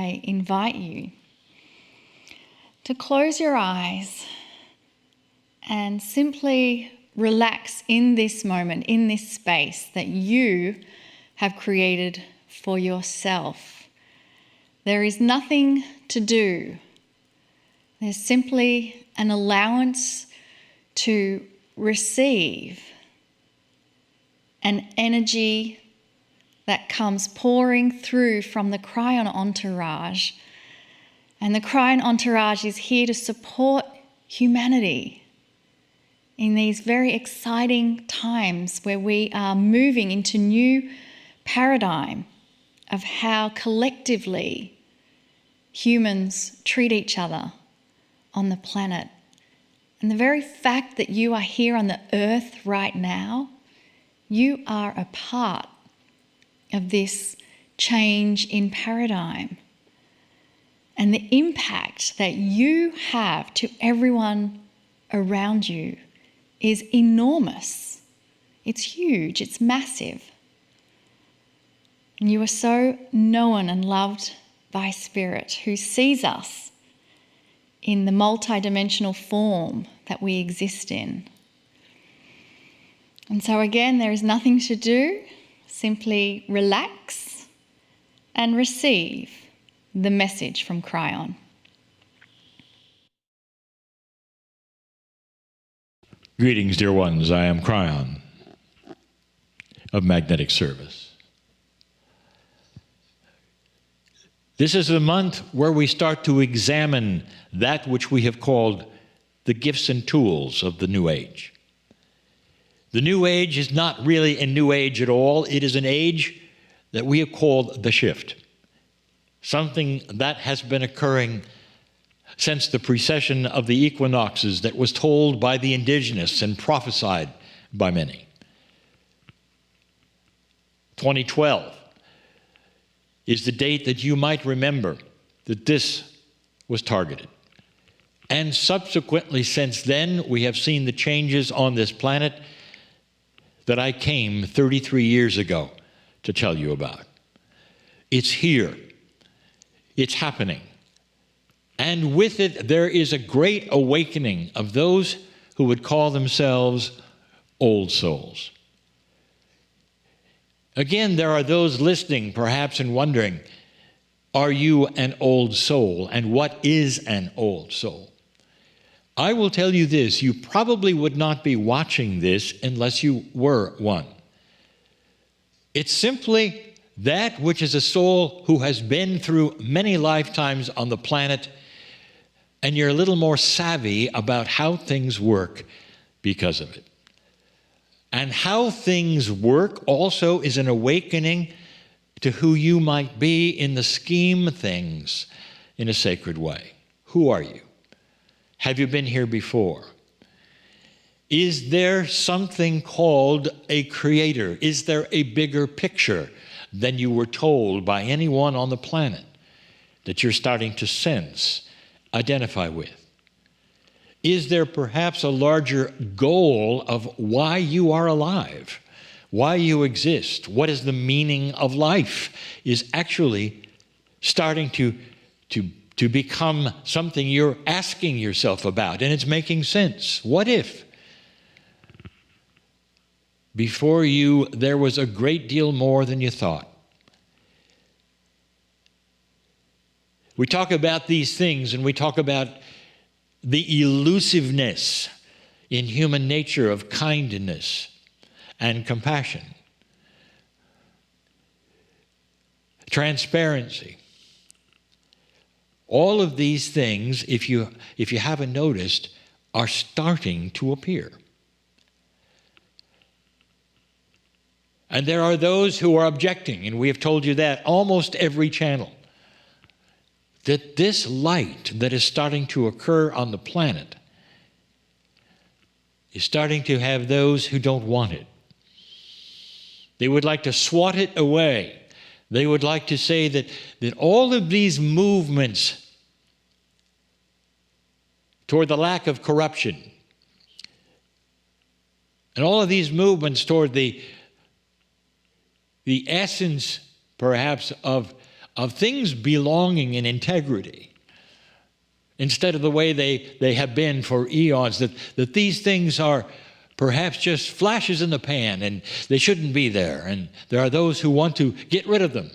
I invite you to close your eyes and simply relax in this moment, in this space that you have created for yourself. There is nothing to do. There's simply an allowance to receive an energy that comes pouring through from the Kryon entourage. And the Kryon entourage is here to support humanity in these very exciting times where we are moving into new paradigm of how collectively humans treat each other on the planet. And the very fact that you are here on the earth right now, you are a part of this change in paradigm. And the impact that you have to everyone around you is enormous. It's huge, it's massive. And you are so known and loved by Spirit, who sees us in the multidimensional form that we exist in. And so again, there is nothing to do. Simply relax and receive the message from Kryon. Greetings, dear ones. I am Kryon of Magnetic Service. This is the month where we start to examine that which we have called the gifts and tools of the New Age. The New Age is not really a New Age at all. It is an age that we have called the shift, something that has been occurring since the precession of the equinoxes that was told by the indigenous and prophesied by many. 2012 is the date that you might remember that this was targeted. And subsequently, since then, we have seen the changes on this planet that I came 33 years ago to tell you about. It's here. It's happening. And with it, there is a great awakening of those who would call themselves old souls. Again, there are those listening, perhaps, and wondering, are you an old soul? And what is an old soul? I will tell you this, you probably would not be watching this unless you were one. It's simply that which is a soul who has been through many lifetimes on the planet, and you're a little more savvy about how things work because of it. And how things work also is an awakening to who you might be in the scheme of things in a sacred way. Who are you? Have you been here before? Is there something called a creator? Is there a bigger picture than you were told by anyone on the planet that you're starting to sense, identify with? Is there perhaps a larger goal of why you are alive, why you exist, what is the meaning of life, is actually starting to become something you're asking yourself about, and it's making sense. What if before you there was a great deal more than you thought? We talk about these things, and we talk about the elusiveness in human nature of kindness and compassion, transparency. All of these things, if you haven't noticed, are starting to appear. And there are those who are objecting, and we have told you that almost every channel, that this light that is starting to occur on the planet is starting to have those who don't want it. They would like to swat it away. They would like to say that all of these movements toward the lack of corruption, and all of these movements toward the essence, perhaps, of of things belonging in integrity, instead of the way they have been for eons, that these things are perhaps just flashes in the pan and they shouldn't be there. And there are those who want to get rid of them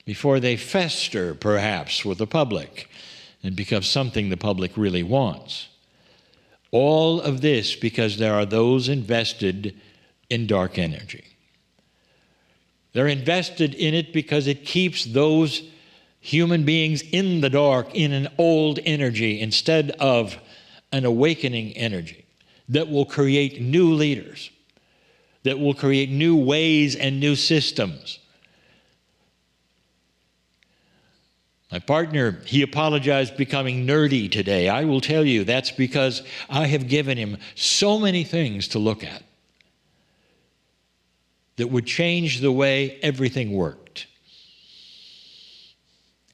before they fester, perhaps, with the public and become something the public really wants. All of this because there are those invested in dark energy. They're invested in it because it keeps those human beings in the dark, in an old energy, instead of an awakening energy that will create new leaders, that will create new ways and new systems. My partner, he apologized becoming nerdy today. I will tell you that's because I have given him so many things to look at that would change the way everything worked.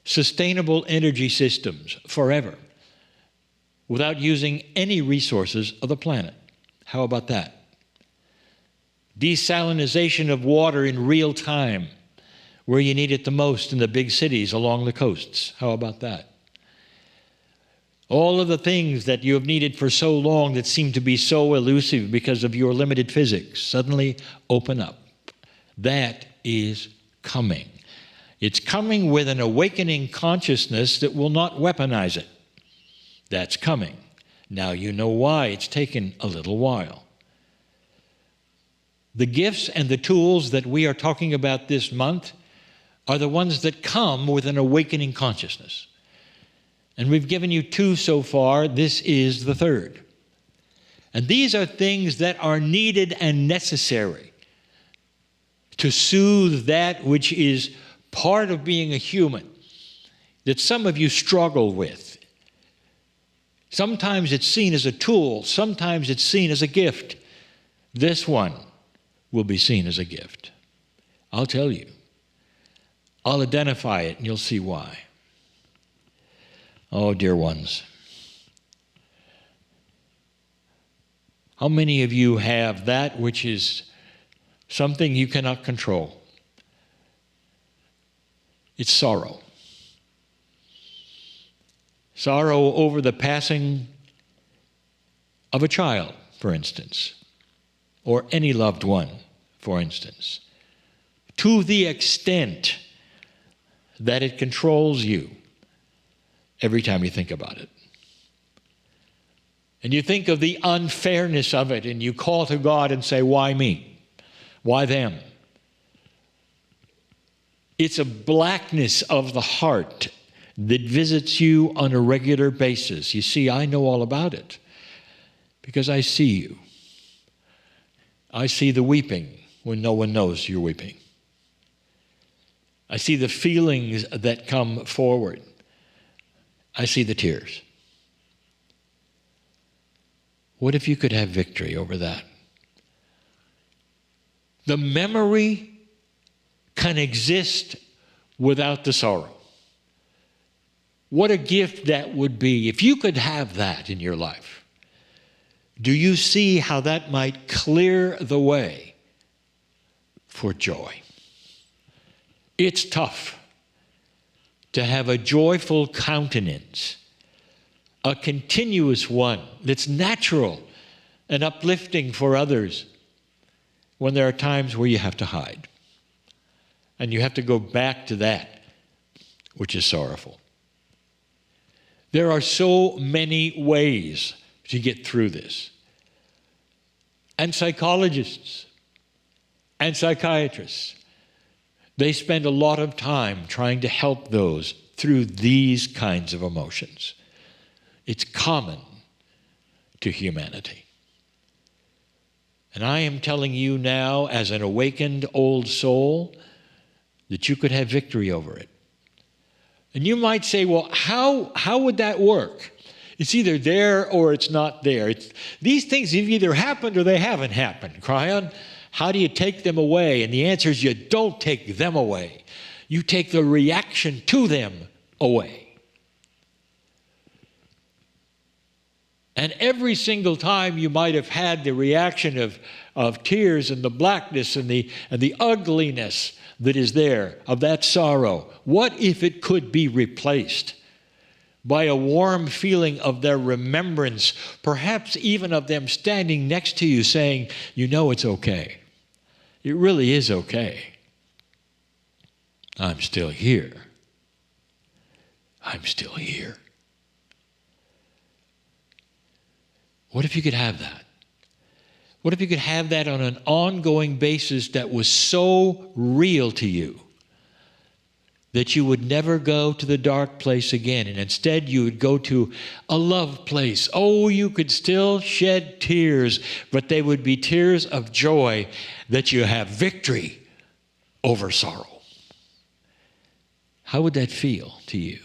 Sustainable energy systems forever without using any resources of the planet. How about that? Desalinization of water in real time, where you need it the most in the big cities along the coasts. How about that? All of the things that you have needed for so long that seem to be so elusive because of your limited physics suddenly open up. That is coming. It's coming with an awakening consciousness that will not weaponize it. That's coming. Now you know why it's taken a little while. The gifts and the tools that we are talking about this month are the ones that come with an awakening consciousness. And we've given you 2 so far. This is the 3rd. And these are things that are needed and necessary to soothe that which is part of being a human, that some of you struggle with. Sometimes it's seen as a tool. Sometimes it's seen as a gift. This one will be seen as a gift. I'll tell you. I'll identify it and you'll see why. Oh, dear ones. How many of you have that which is something you cannot control? It's sorrow. Sorrow over the passing of a child, for instance, or any loved one, for instance, to the extent that it controls you every time you think about it. And you think of the unfairness of it, and you call to God and say, why me? Why them? It's a blackness of the heart that visits you on a regular basis. You see, I know all about it because I see you. I see the weeping when no one knows you're weeping. I see the feelings that come forward. I see the tears. What if you could have victory over that? The memory can exist without the sorrow. What a gift that would be if you could have that in your life. Do you see how that might clear the way for joy? It's tough to have a joyful countenance, a continuous one that's natural and uplifting for others, when there are times where you have to hide. And you have to go back to that which is sorrowful. There are so many ways to get through this. And psychologists and psychiatrists, they spend a lot of time trying to help those through these kinds of emotions. It's common to humanity. And I am telling you now, as an awakened old soul, that you could have victory over it. And you might say, well, how would that work? It's either there or it's not there. These things have either happened or they haven't happened. Kryon, how do you take them away? And the answer is you don't take them away. You take the reaction to them away. And every single time you might have had the reaction of tears and the blackness and the ugliness that is there, of that sorrow, what if it could be replaced by a warm feeling of their remembrance, perhaps even of them standing next to you saying, you know it's okay. It really is okay. I'm still here. I'm still here. What if you could have that? What if you could have that on an ongoing basis that was so real to you that you would never go to the dark place again, and instead you would go to a love place? Oh, you could still shed tears, but they would be tears of joy that you have victory over sorrow. How would that feel to you?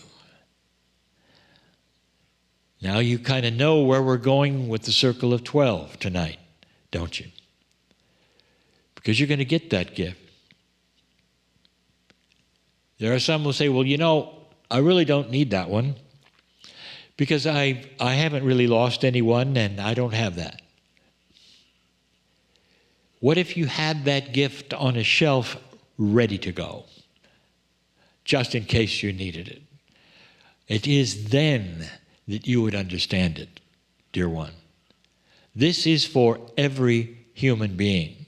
Now you kind of know where we're going with the circle of 12 tonight, don't you? Because you're going to get that gift. There are some who say, well, you know, I really don't need that one because I haven't really lost anyone and I don't have that. What if you had that gift on a shelf ready to go, just in case you needed it? It is then that you would understand it, dear one. This is for every human being.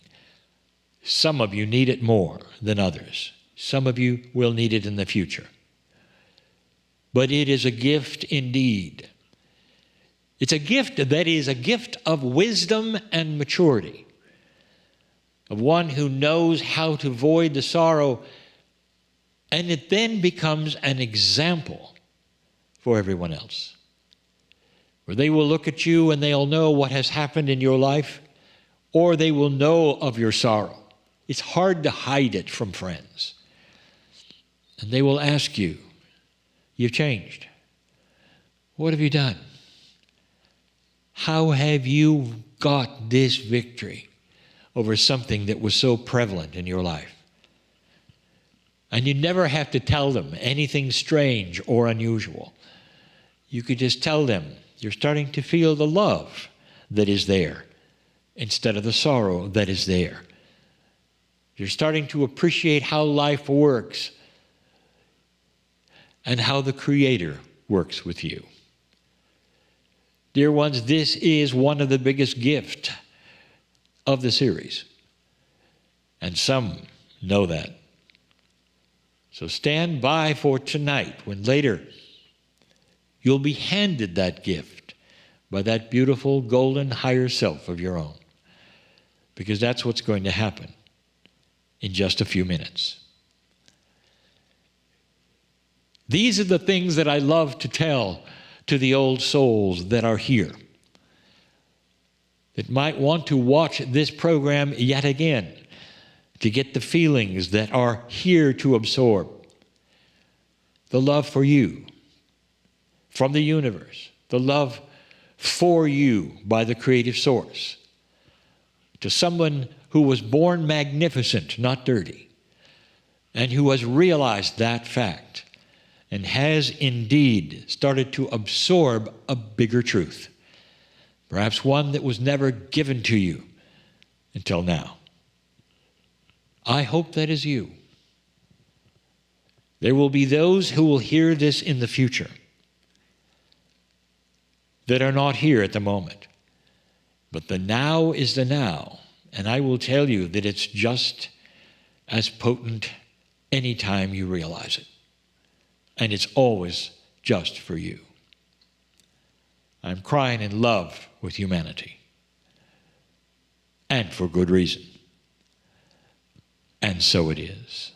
Some of you need it more than others. Some of you will need it in the future. But it is a gift indeed. It's a gift that is a gift of wisdom and maturity, of one who knows how to avoid the sorrow, and it then becomes an example for everyone else, where they will look at you and they'll know what has happened in your life, or they will know of your sorrow. It's hard to hide it from friends. And they will ask you, you've changed. What have you done? How have you got this victory over something that was so prevalent in your life? And you never have to tell them anything strange or unusual. You could just tell them, you're starting to feel the love that is there instead of the sorrow that is there. You're starting to appreciate how life works and how the Creator works with you. Dear ones, this is one of the biggest gifts of the series. And some know that. So stand by for tonight, when later you'll be handed that gift by that beautiful golden higher self of your own. Because that's what's going to happen in just a few minutes. These are the things that I love to tell to the old souls that are here, that might want to watch this program yet again to get the feelings that are here to absorb. The love for you from the universe, the love for you by the creative source, to someone who was born magnificent, not dirty, and who has realized that fact and has indeed started to absorb a bigger truth, perhaps one that was never given to you until now. I hope that is you. There will be those who will hear this in the future that are not here at the moment. But the now is the now. And I will tell you that it's just as potent anytime you realize it. And it's always just for you. I'm crying in love with humanity. And for good reason. And so it is.